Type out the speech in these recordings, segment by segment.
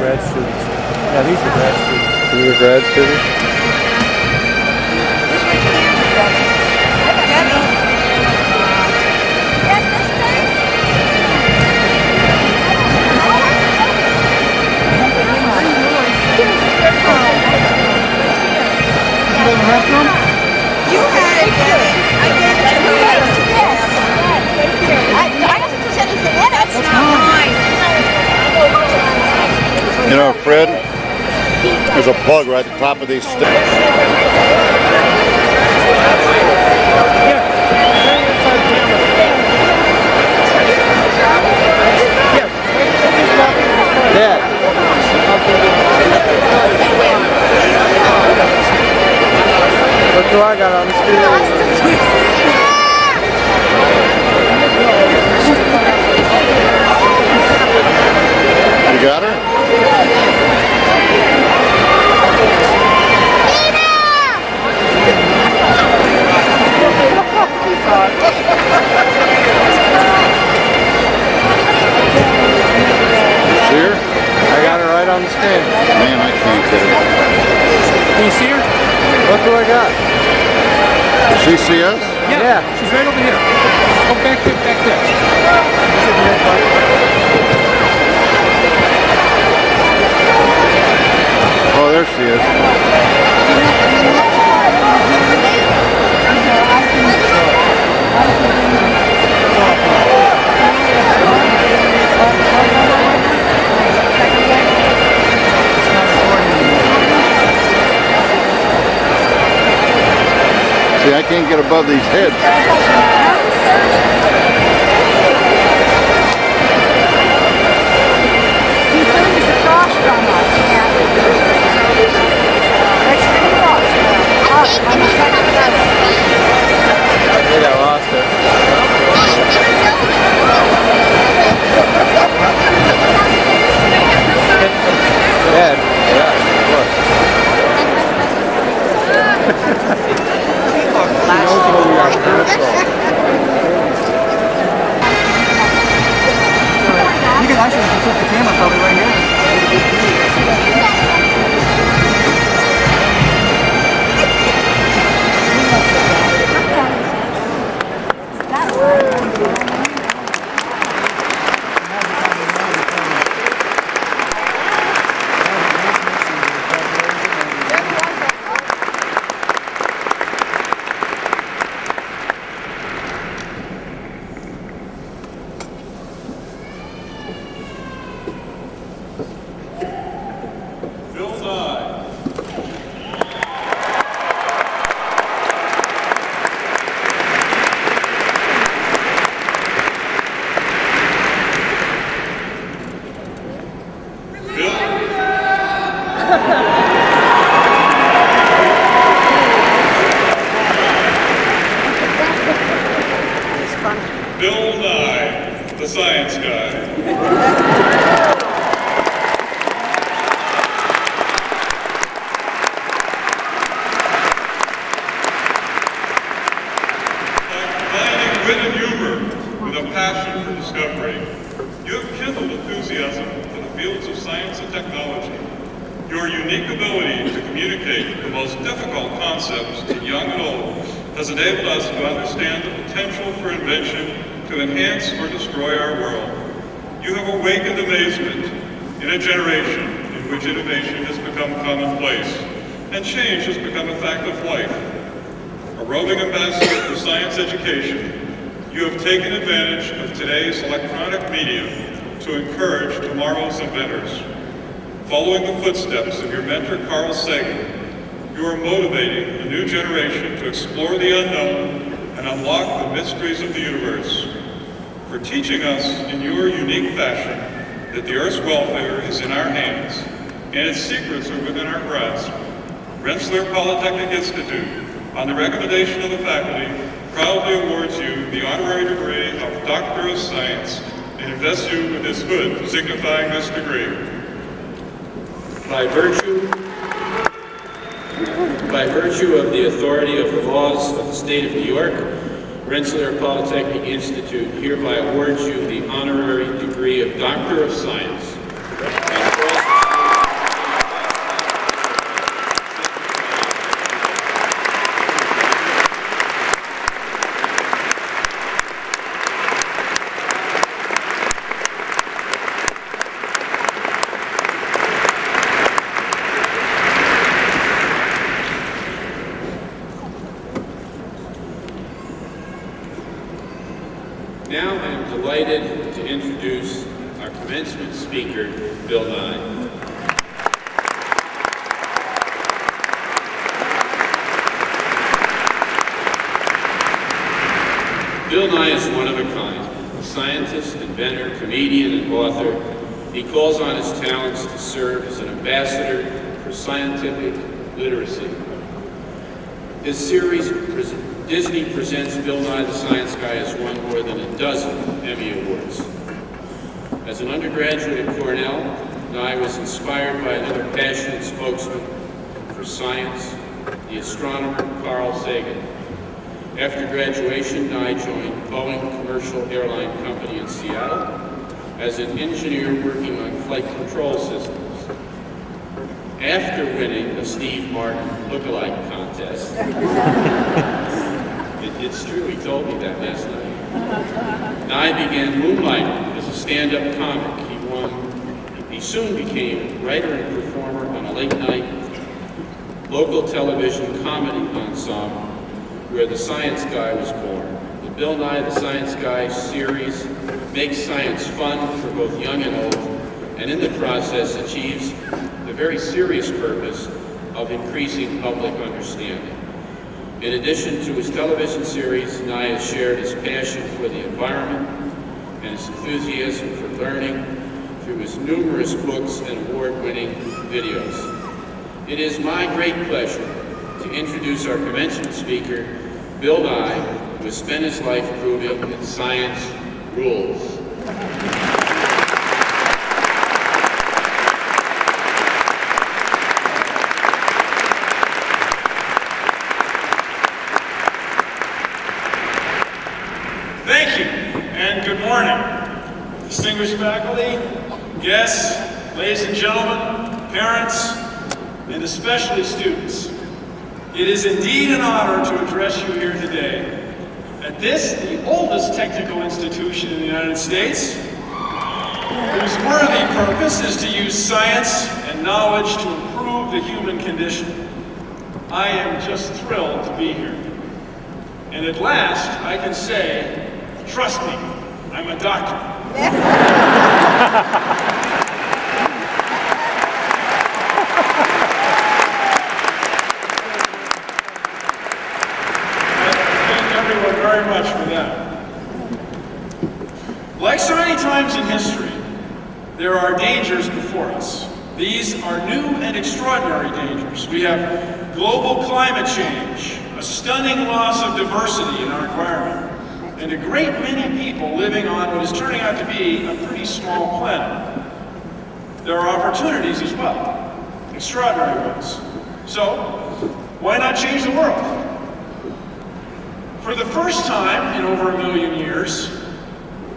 grad students. Yeah, these are grad students. These are grad students? You had it, Debbie. I gave it to her. I don't think there's anything in it. That's not mine. You know, Fred, there's a plug right at the top of these sticks. Dad. Look who I got on the screen. You got her? See her? I got her right on the screen. Man, I can't get her. Can you see her? Look who I got. Does she see us? Yeah. She's right over here. Go back there, back there. Oh, there she is. See, I can't get above these heads. I think I lost her. Dad. Yeah, look. You can actually put the camera probably right here. Bill Nye. Bill Nye, the Science Guy. Wit and humor with a passion for discovery, you have kindled enthusiasm for the fields of science and technology. Your unique ability to communicate the most difficult concepts to young and old has enabled us to understand the potential for invention to enhance or destroy our world. You have awakened amazement in a generation in which innovation has become commonplace and change has become a fact of life. A roving ambassador for science education, you have taken advantage of today's electronic medium to encourage tomorrow's inventors. Following the footsteps of your mentor Carl Sagan, you are motivating a new generation to explore the unknown and unlock the mysteries of the universe. For teaching us in your unique fashion that the Earth's welfare is in our hands and its secrets are within our grasp, Rensselaer Polytechnic Institute, on the recommendation of the faculty, proudly awards you the honorary degree of Doctor of Science and invests you with this hood signifying this degree. By virtue of the authority of the laws of the state of New York, Rensselaer Polytechnic Institute hereby awards you the honorary degree of Doctor of Science. commencement speaker, Bill Nye. Bill Nye is one of a kind. A scientist, inventor, comedian, and author, he calls on his talents to serve as an ambassador for scientific literacy. His series, Disney Presents Bill Nye the Science Guy, has won more than a dozen Emmy Awards. As an undergraduate at Cornell, Nye was inspired by another passionate spokesman for science, the astronomer Carl Sagan. After graduation, Nye joined Boeing Commercial Airline Company in Seattle as an engineer working on flight control systems. After winning the Steve Martin lookalike contest, it's true, he told me that last night. Nye began moonlighting as a stand-up comic. He soon became writer and performer on a late-night local television comedy ensemble where The Science Guy was born. The Bill Nye the Science Guy series makes science fun for both young and old, and in the process achieves the very serious purpose of increasing public understanding. In addition to his television series, Nye has shared his passion for the environment and his enthusiasm for learning through his numerous books and award-winning videos. It is my great pleasure to introduce our commencement speaker, Bill Nye, who has spent his life proving that science rules. Thank you, and good morning. Distinguished faculty, guests, ladies and gentlemen, parents, and especially students. It is indeed an honor to address you here today at this, the oldest technical institution in the United States, whose worthy purpose is to use science and knowledge to improve the human condition. I am just thrilled to be here. And at last, I can say, trust me, I'm a doctor. Very much for that. Like so many times in history, there are dangers before us. These are new and extraordinary dangers. We have global climate change, a stunning loss of diversity in our environment, and a great many people living on what is turning out to be a pretty small planet. There are opportunities as well, extraordinary ones. So, why not change the world? For the first time in over 1 million years,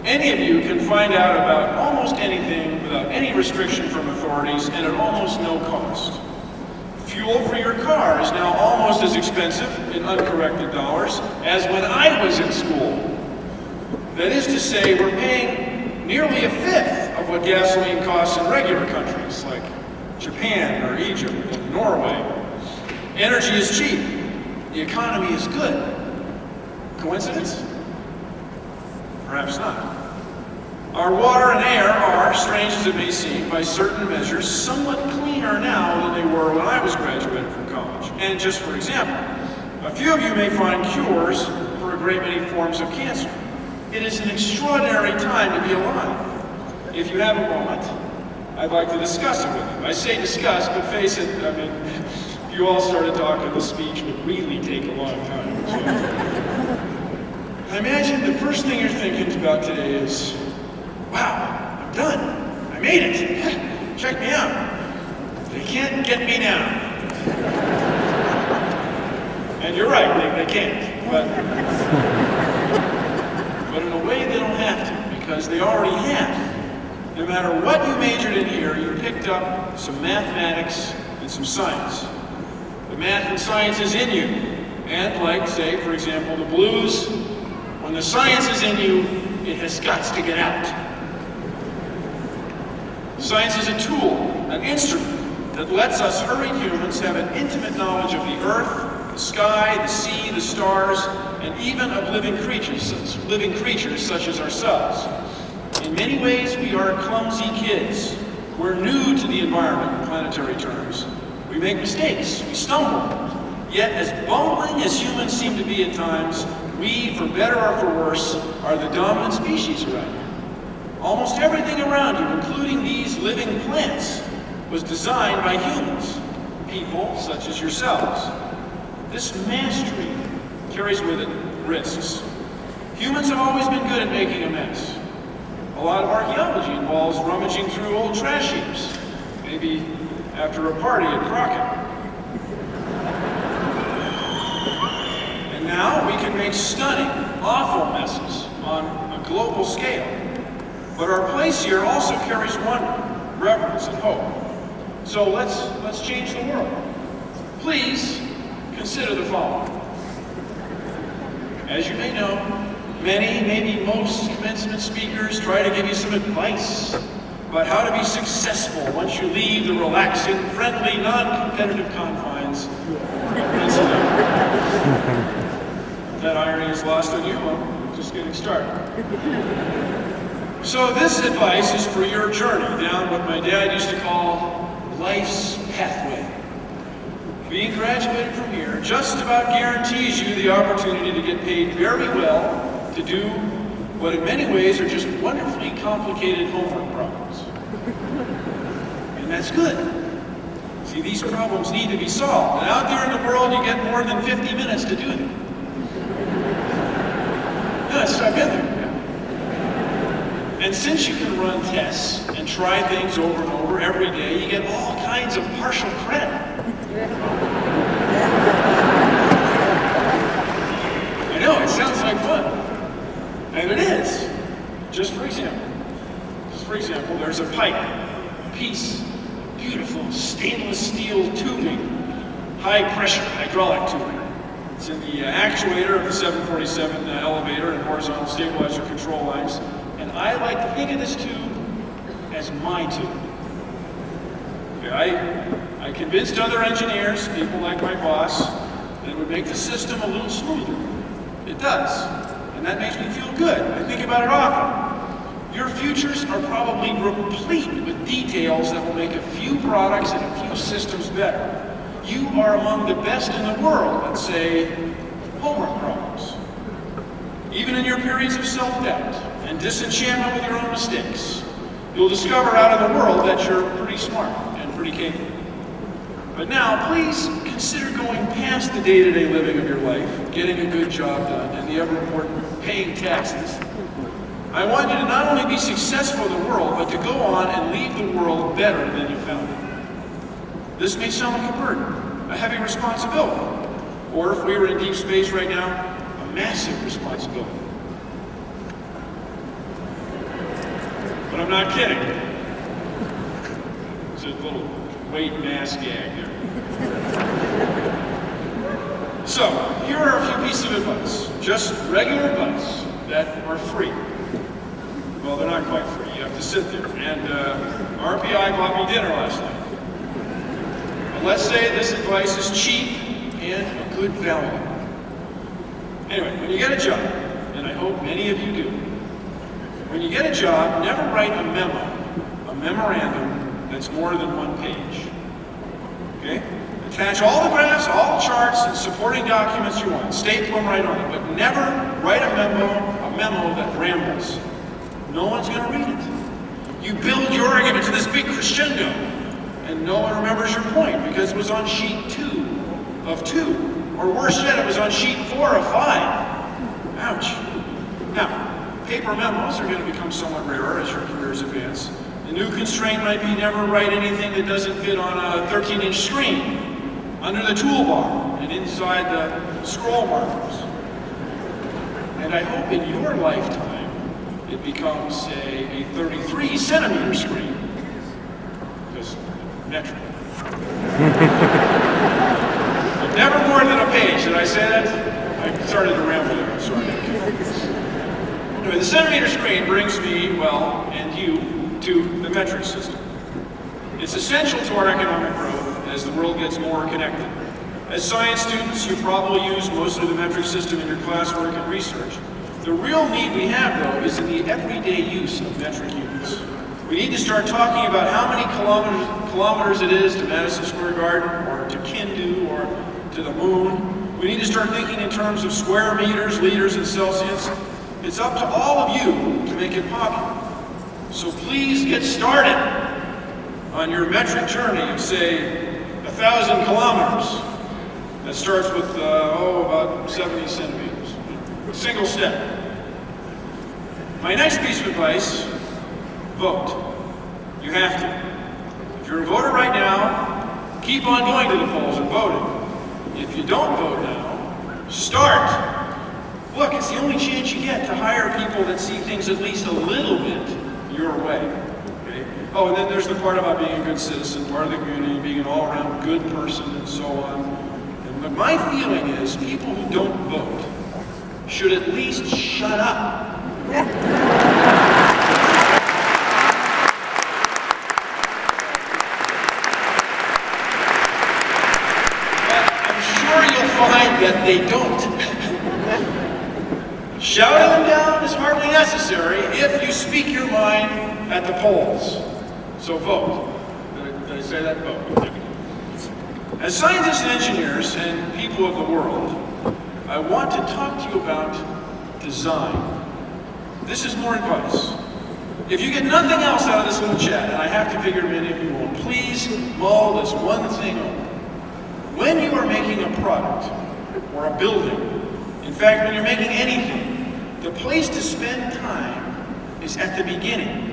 any of you can find out about almost anything without any restriction from authorities and at almost no cost. Fuel for your car is now almost as expensive in uncorrected dollars as when I was in school. That is to say, we're paying nearly 1/5 of what gasoline costs in regular countries like Japan or Egypt and Norway. Energy is cheap. The economy is good. Coincidence? Perhaps not. Our water and air are, strange as it may seem, by certain measures, somewhat cleaner now than they were when I was graduating from college. And just for example, a few of you may find cures for a great many forms of cancer. It is an extraordinary time to be alive. If you have a moment, I'd like to discuss it with you. I say discuss, but face it, I mean, if you all started talking, the speech would really take a long time. So. I imagine the first thing you're thinking about today is, wow, I'm done. I made it. Check me out. They can't get me down. And you're right, they can't. But in a way they don't have to, because they already have. No matter what you majored in here, you picked up some mathematics and some science. The math and science is in you. And like, say, for example, the blues, when the science is in you, it has got to get out. Science is a tool, an instrument that lets us hurried humans have an intimate knowledge of the earth, the sky, the sea, the stars, and even of living creatures such as ourselves. In In many ways, we are clumsy kids. We're new to the environment in planetary terms. We make mistakes, we stumble. Yet, as bumbling as humans seem to be at times, we, for better or for worse, are the dominant species around here. Almost everything around you, including these living plants, was designed by humans, people such as yourselves. This mastery carries with it risks. Humans have always been good at making a mess. A lot of archaeology involves rummaging through old trash heaps, maybe after a party at Crockett. And now we can make stunning, awful messes on a global scale. But our place here also carries wonder, reverence, and hope. So let's change the world. Please consider the following. As you may know, many, maybe most commencement speakers try to give you some advice about how to be successful once you leave the relaxing, friendly, non-competitive confines of Rensselaer. If that irony is lost on you, I'm just getting started. So this advice is for your journey down what my dad used to call life's pathway. Being graduated from here just about guarantees you the opportunity to get paid very well to do what in many ways are just wonderfully complicated homework problems. And that's good. See, these problems need to be solved. And out there in the world, you get more than 50 minutes to do them. Yeah, stop in there. And since you can run tests and try things over and over every day, you get all kinds of partial credit. I know, it sounds like fun. And it is. Just for example, there's a pipe, a piece of beautiful stainless steel tubing, high pressure hydraulic tubing. It's in the actuator of the 747 elevator and horizontal stabilizer control lines. And I like to think of this tube as my tube. Okay, I convinced other engineers, people like my boss, that it would make the system a little smoother. It does, and that makes me feel good. I think about it often. Your futures are probably replete with details that will make a few products and a few systems better. You are among the best in the world at, say, homework problems. Even in your periods of self-doubt and disenchantment with your own mistakes, you'll discover out in the world that you're pretty smart and pretty capable. But now, please consider going past the day-to-day living of your life, getting a good job done, and the ever-important paying taxes. I want you to not only be successful in the world, but to go on and leave the world better than you found it. This may sound like a burden, a heavy responsibility, or if we were in deep space right now, a massive responsibility. But I'm not kidding. It's a little weight mass gag there. So, here are a few pieces of advice. Just regular advice that are free. Well, they're not quite free. You have to sit there. And RPI bought me dinner last night. But let's say this advice is cheap and a good value. Anyway, when you get a job, and I hope many of you do, when you get a job, never write a memo, a memorandum that's more than one page. Okay? Attach all the graphs, all the charts, and supporting documents you want. Staple them right on it, but never write a memo that rambles. No one's going to read it. You build your argument to this big crescendo, and no one remembers your point because it was on sheet 2 of 2. Or worse yet, it was on sheet 4 of 5. Ouch. Now, paper memos are going to become somewhat rarer as your careers advance. The new constraint might be never write anything that doesn't fit on a 13-inch screen, under the toolbar, and inside the scroll markers. And I hope in your lifetime, it becomes, say, a 33-centimeter screen. Because metric. But never more than a page. Did I say that? I started to ramble there. I'm sorry. Anyway, the centimeter screen brings me, well, and you, to the metric system. It's essential to our economic growth as the world gets more connected. As science students, you probably use mostly the metric system in your classwork and research. The real need we have, though, is in the everyday use of metric units. We need to start talking about how many kilometers it is to Madison Square Garden, or to Kindu, or to the moon. We need to start thinking in terms of square meters, liters, and Celsius. It's up to all of you to make it popular. So please get started on your metric journey of, say, 1,000 kilometers. That starts with, about 70 centimeters. A single step. My next piece of advice, vote. You have to. If you're a voter right now, keep on going to the polls and voting. If you don't vote now, start. Look, it's the only chance you get to hire people that see things at least a little bit your way. Okay? Oh, and then there's the part about being a good citizen, part of the community, being an all-around good person, and so on. And my feeling is people who don't vote should at least shut up. That they don't. Shouting them down is hardly necessary if you speak your mind at the polls. So vote. Did I say that? Vote. As scientists and engineers and people of the world, I want to talk to you about design. This is more advice. If you get nothing else out of this little chat, and I have to figure many of you won't, please mull this one thing over. When you are making a product, or a building. In fact, when you're making anything, the place to spend time is at the beginning.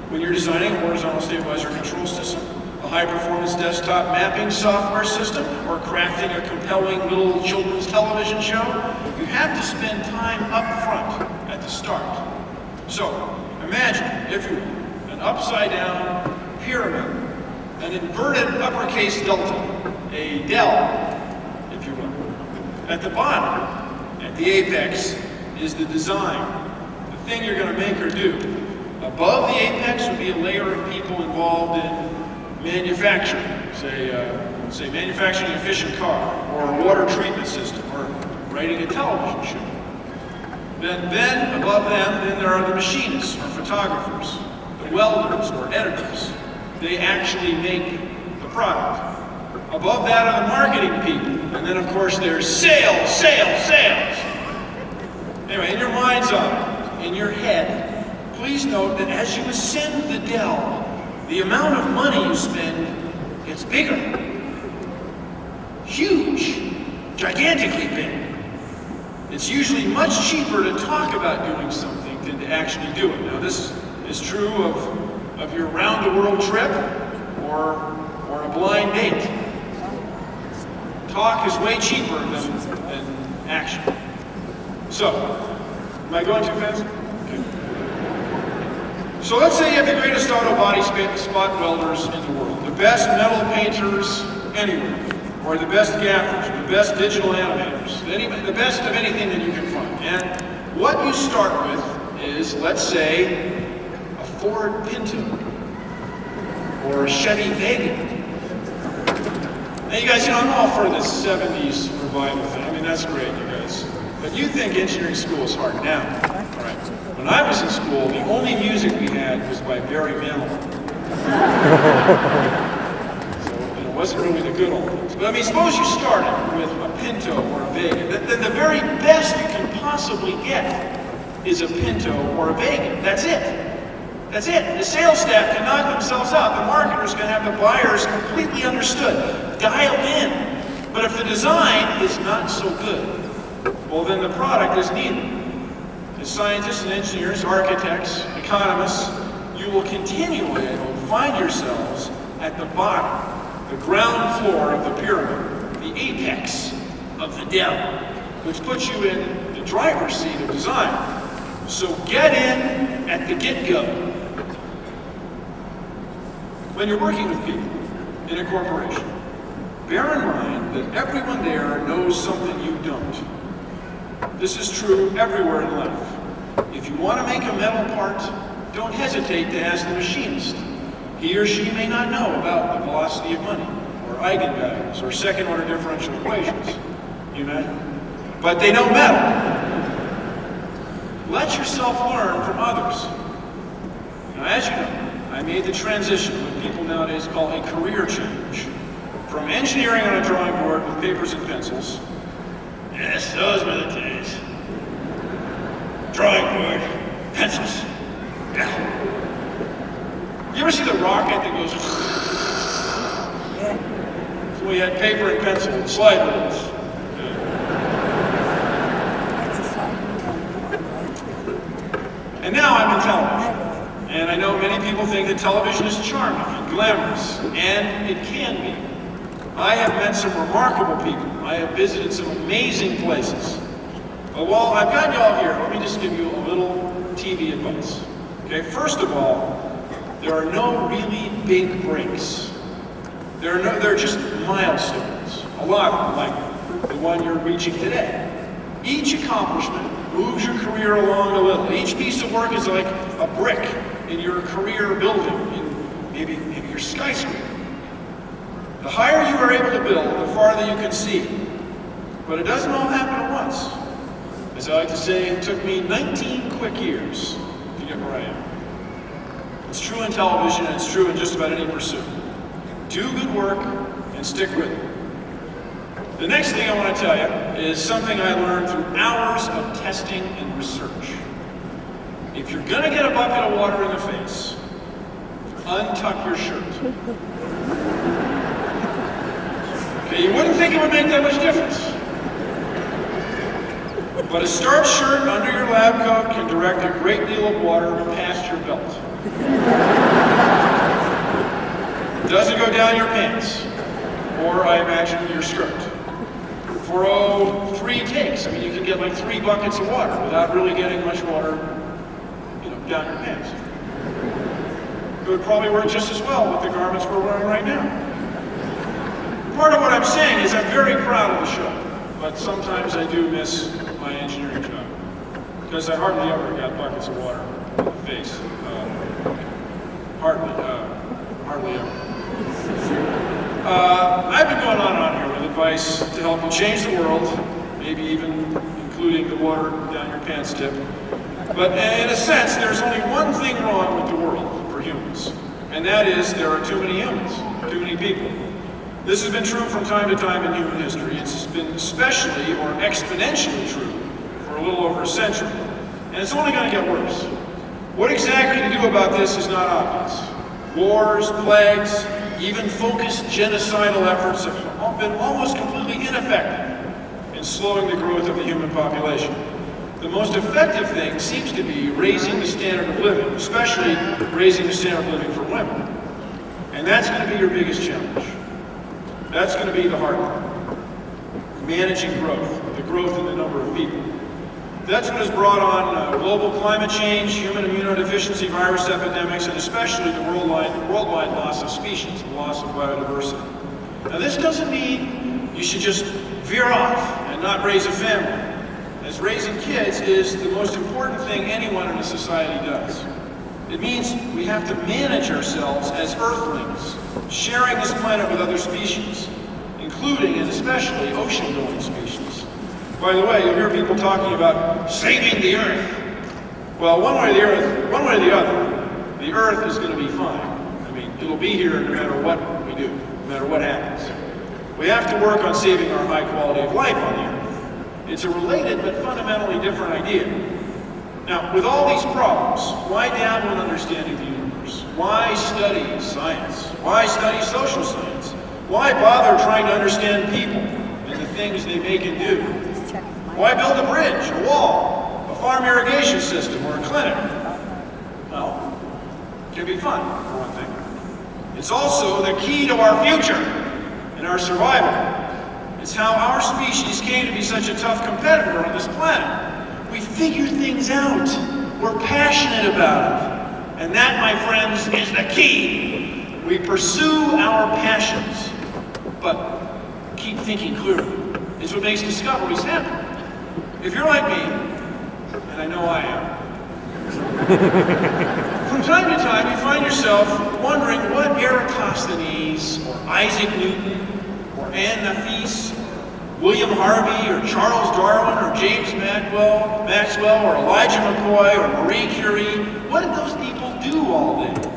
When you're designing a horizontal stabilizer control system, a high-performance desktop mapping software system, or crafting a compelling little children's television show, you have to spend time up front at the start. So, imagine, if you will, an upside-down pyramid, an inverted uppercase delta, a del, if you will. At the bottom, at the apex, is the design, the thing you're going to make or do. Above the apex would be a layer of people involved in manufacturing, say manufacturing an efficient car, or a water treatment system, or writing a television show. Then above them, then there are the machinists, or photographers, the welders, or editors. They actually make the product. Above that are the marketing people. And then, of course, there's sales, sales, sales. Anyway, in your mind's eye, in your head, please note that as you ascend the dell, the amount of money you spend gets bigger. Huge. Gigantically big. It's usually much cheaper to talk about doing something than to actually do it. Now, this is true of your round-the-world trip or a blind date. Talk is way cheaper than action. So, am I going too fast? Okay. So let's say you have the greatest auto body spot welders in the world, the best metal painters anywhere, or the best gaffers, or the best digital animators, the best of anything that you can find. And what you start with is, let's say, a Ford Pinto, or a Chevy Vega. Now you guys, I'm all for this 70s revival thing. I mean, that's great, you guys. But you think engineering school is hard now. All right. When I was in school, the only music we had was by Barry Manilow. So it wasn't really the good old ones. But I mean, suppose you started with a Pinto or a Vega. Then the very best you can possibly get is a Pinto or a Vega. That's it. That's it. The sales staff can knock themselves out. The marketers can have the buyers completely understood, dialed in. But if the design is not so good, well, then the product is neither. As scientists and engineers, architects, economists, you will continually, I hope, find yourselves at the bottom, the ground floor of the pyramid, the apex of the dell, which puts you in the driver's seat of design. So get in at the get-go. When you're working with people in a corporation, bear in mind that everyone there knows something you don't. This is true everywhere in life. If you want to make a metal part, don't hesitate to ask the machinist. He or she may not know about the velocity of money, or eigenvalues, or second-order differential equations. You know? But they know metal. let yourself learn from others. Now, as you know, I made the transition, what people nowadays call a career change, from engineering on a drawing board with papers and pencils. Yes, those were the days. Drawing board, pencils. Yeah. You ever see the rocket that goes? So we had paper and pencil and slide rules. And now I'm in television. And I know many people think that television is charming and glamorous, and it can be. I have met some remarkable people. I have visited some amazing places. But while I've got y'all here, let me just give you a little TV advice. Okay, first of all, there are no really big breaks. There are just milestones. A lot of them, like the one you're reaching today. Each accomplishment moves your career along a little. Each piece of work is like a brick in your career building, in maybe your skyscraper. The higher you are able to build, the farther you can see. But it doesn't all happen at once. As I like to say, it took me 19 quick years to get where I am. It's true in television, and it's true in just about any pursuit. Do good work and stick with it. The next thing I want to tell you is something I learned through hours of testing and research. If you're going to get a bucket of water in the face, untuck your shirt. Okay, you wouldn't think it would make that much difference. But a starched shirt under your lab coat can direct a great deal of water past your belt. It doesn't go down your pants, or I imagine your skirt. For 3 takes, I mean, you can get like 3 buckets of water without really getting much water, down your pants. It would probably work just as well with the garments we're wearing right now. Part of what I'm saying is I'm very proud of the show, but sometimes I do miss my engineering job, because I hardly ever got buckets of water in the face. Hardly ever. I've been going on and on here with advice to help you change the world, maybe even including the water down your pants tip. But in a sense, there's only one thing wrong with the world for humans, and that is there are too many humans, too many people. This has been true from time to time in human history. It's been especially or exponentially true for a little over a century, and it's only going to get worse. What exactly to do about this is not obvious. Wars, plagues, even focused genocidal efforts have been almost completely ineffective in slowing the growth of the human population. The most effective thing seems to be raising the standard of living, especially raising the standard of living for women. And that's going to be your biggest challenge. That's going to be the hard part. Managing growth, the growth in the number of people. That's what has brought on global climate change, human immunodeficiency virus epidemics, and especially the worldwide loss of species, the loss of biodiversity. Now this doesn't mean you should just veer off and not raise a family, as raising kids is the most important thing anyone in a society does. It means we have to manage ourselves as Earthlings, sharing this planet with other species, including and especially ocean-going species. By the way, you'll hear people talking about saving the Earth. Well, one way or the other, the Earth is going to be fine. I mean, it'll be here no matter what we do, no matter what happens. We have to work on saving our high quality of life on the Earth. It's a related but fundamentally different idea. Now, with all these problems, why dabble in understanding the universe? Why study science? Why study social science? Why bother trying to understand people and the things they make and do? Why build a bridge, a wall, a farm irrigation system, or a clinic? Well, it can be fun, for one thing. It's also the key to our future and our survival. It's how our species came to be such a tough competitor on this planet. We figure things out. We're passionate about it. And that, my friends, is the key. We pursue our passions, but keep thinking clearly. It's what makes discoveries happen. If you're like me, and I know I am, from time to time you find yourself wondering what Eratosthenes, or Isaac Newton, or Anne Nafis, William Harvey or Charles Darwin or James Maxwell or Elijah McCoy or Marie Curie, what did those people do all day?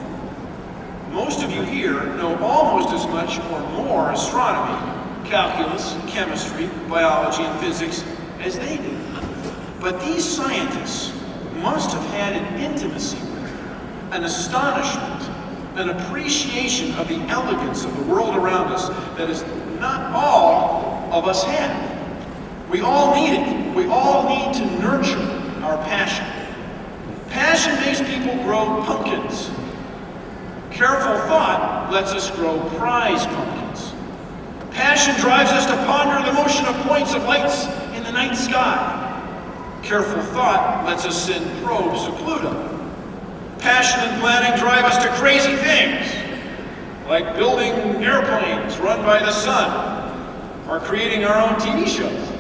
Most of you here know almost as much or more astronomy, calculus, chemistry, biology, and physics as they did. But these scientists must have had an intimacy with, an astonishment, an appreciation of the elegance of the world around us that is not all of us have. We all need it. We all need to nurture our passion. Passion makes people grow pumpkins. Careful thought lets us grow prize pumpkins. Passion drives us to ponder the motion of points of lights in the night sky. Careful thought lets us send probes to Pluto. Passion and planning drive us to crazy things, like building airplanes run by the sun, or creating our own TV shows.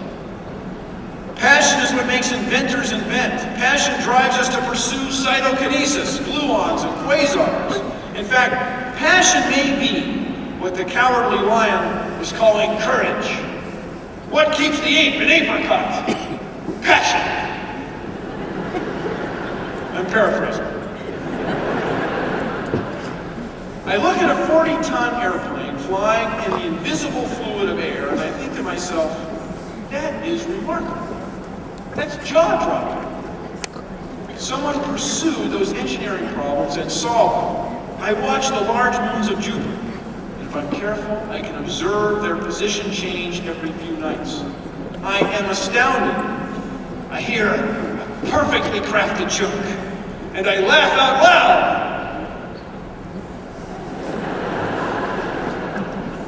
Passion is what makes inventors invent. Passion drives us to pursue cytokinesis, gluons, and quasars. In fact, passion may be what the Cowardly Lion was calling courage. What keeps the ape an apricot? Passion. I'm paraphrasing. I look at a 40-ton airplane flying in the invisible fluid of air, and I think to myself, that is remarkable. That's jaw-dropping. Someone pursued those engineering problems and solved them. I watch the large moons of Jupiter, and if I'm careful, I can observe their position change every few nights. I am astounded. I hear a perfectly crafted joke, and I laugh out loud.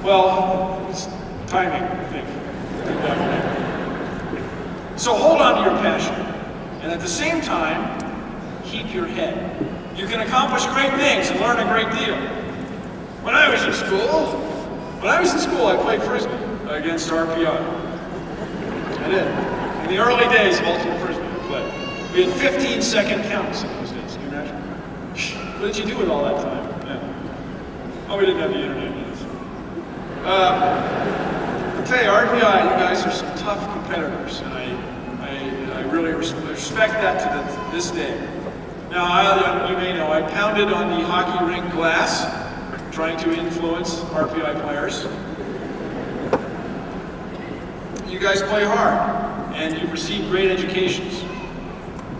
Well, it's timing, I think. So hold on to your passion, and at the same time, keep your head. You can accomplish great things and learn a great deal. When I was in school, I played frisbee against RPI. I did. In the early days of ultimate frisbee, I played. We had 15-second counts in those days. Can you imagine? What did you do with all that time? Yeah. Oh, we didn't have the internet. I'll tell you, RPI, you guys are some tough competitors, and I really respect that to this day. Now, you may know, I pounded on the hockey rink glass, trying to influence RPI players. You guys play hard, and you've received great educations.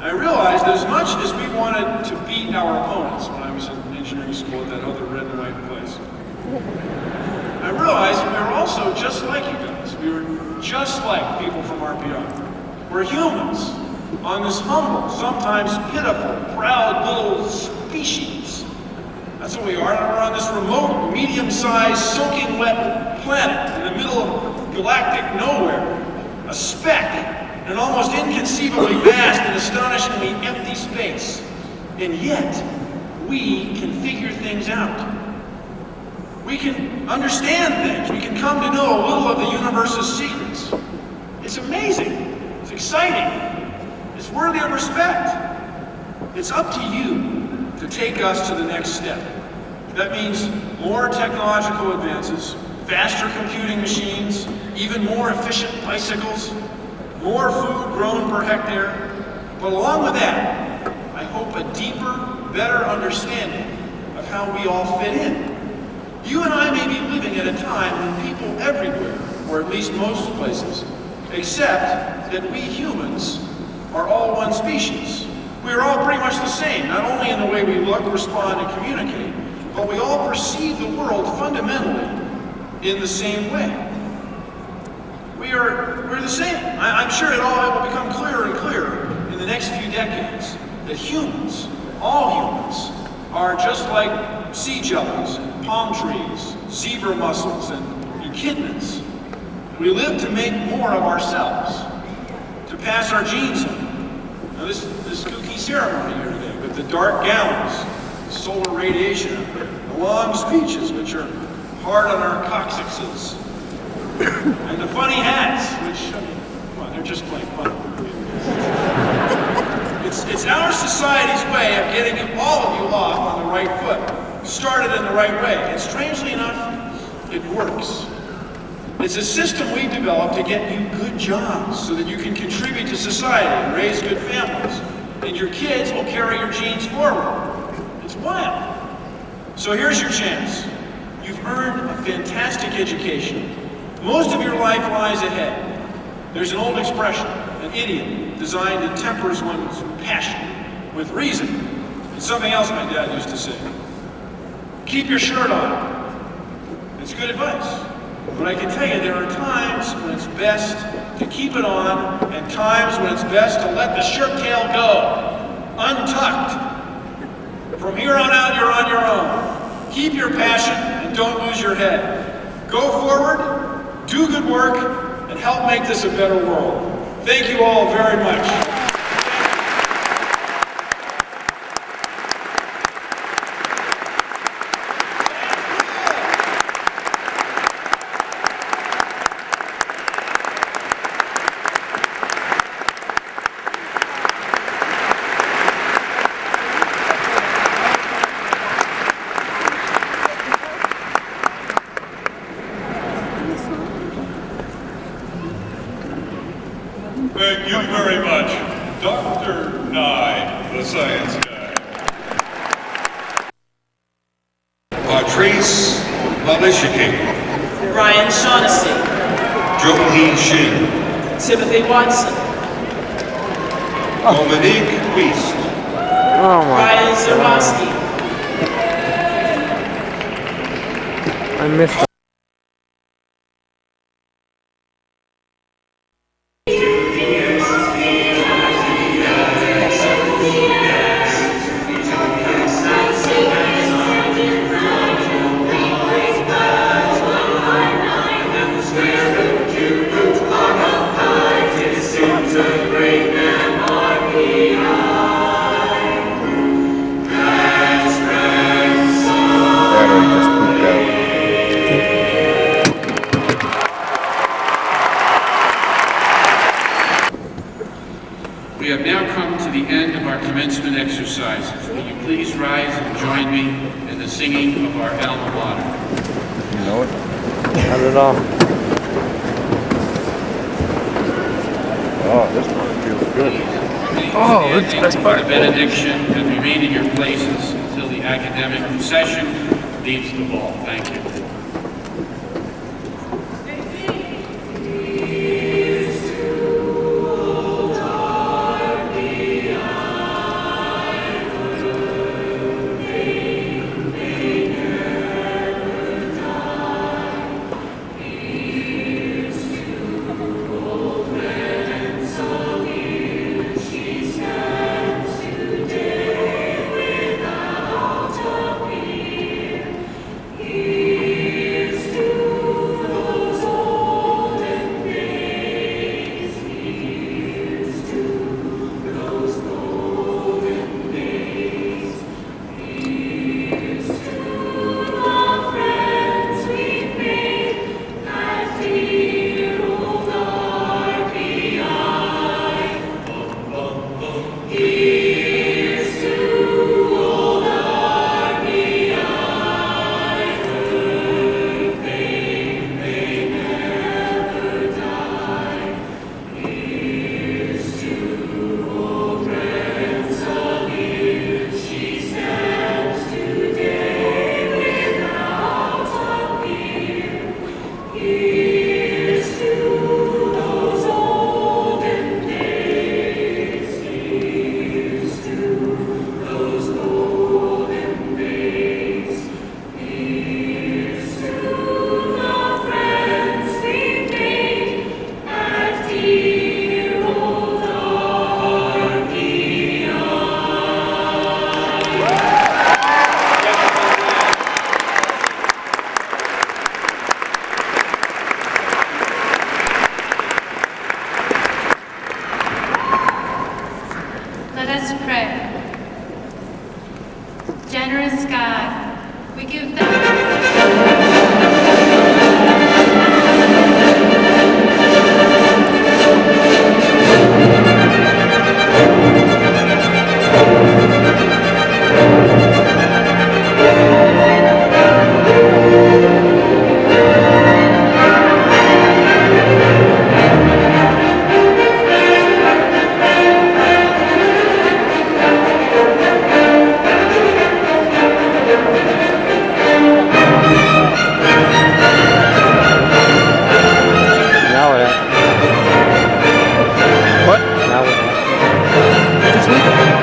I realized that as much as we wanted to beat our opponents when I was in engineering school at that other red and white place, I realized we were also just like you guys. We were just like people from RPI. We're humans on this humble, sometimes pitiful, proud little species. That's what we are. We're on this remote, medium-sized, soaking wet planet in the middle of galactic nowhere. A speck in an almost inconceivably vast and astonishingly empty space. And yet, we can figure things out. We can understand things. We can come to know a little of the universe's secrets. It's amazing. It's exciting. It's worthy of respect. It's up to you to take us to the next step. That means more technological advances, faster computing machines, even more efficient bicycles, more food grown per hectare. But along with that, I hope a deeper, better understanding of how we all fit in. You and I may be living at a time when people everywhere, or at least most places, accept that we humans are all one species. We are all pretty much the same, not only in the way we look, respond, and communicate, but we all perceive the world fundamentally in the same way. We're the same. I'm sure it all will become clearer and clearer in the next few decades that humans, all humans, are just like sea jellies, and palm trees, zebra mussels, and echidnas. We live to make more of ourselves, to pass our genes on. Now this spooky ceremony here today, with the dark gowns, the solar radiation out there, the long speeches which are hard on our coccyxes, and the funny hats, which, come on, they're just plain fun. It's our society's way of getting all of you off on the right foot, started in the right way. And strangely enough, it works. It's a system we developed to get you good jobs so that you can contribute to society and raise good families. And your kids will carry your genes forward. It's wild. So here's your chance. You've earned a fantastic education. Most of your life lies ahead. There's an old expression, an idiom, designed to temper one's passion with reason. And something else my dad used to say. Keep your shirt on. It's good advice. But I can tell you there are times when it's best to keep it on and times when it's best to let the shirt tail go, untucked. From here on out, you're on your own. Keep your passion and don't lose your head. Go forward, do good work, and help make this a better world. Thank you all very much. Thank you very much, Dr. Nye, the Science Guy. Patrice Malishiki, Ryan Shaughnessy, Joe Shin, Timothy Watson, Dominique Beast, Oh my Ryan Zerowski, I missed that. Battery just pooped out. We have now come to the end of our commencement exercises. Will you please rise and join me in the singing of our alma mater? You know it? Not at all. Oh, this one feels good. Oh, that's the best part. The benediction and remain in your places until the academic session leaves the hall. Thank you. that would happen. Just leave it.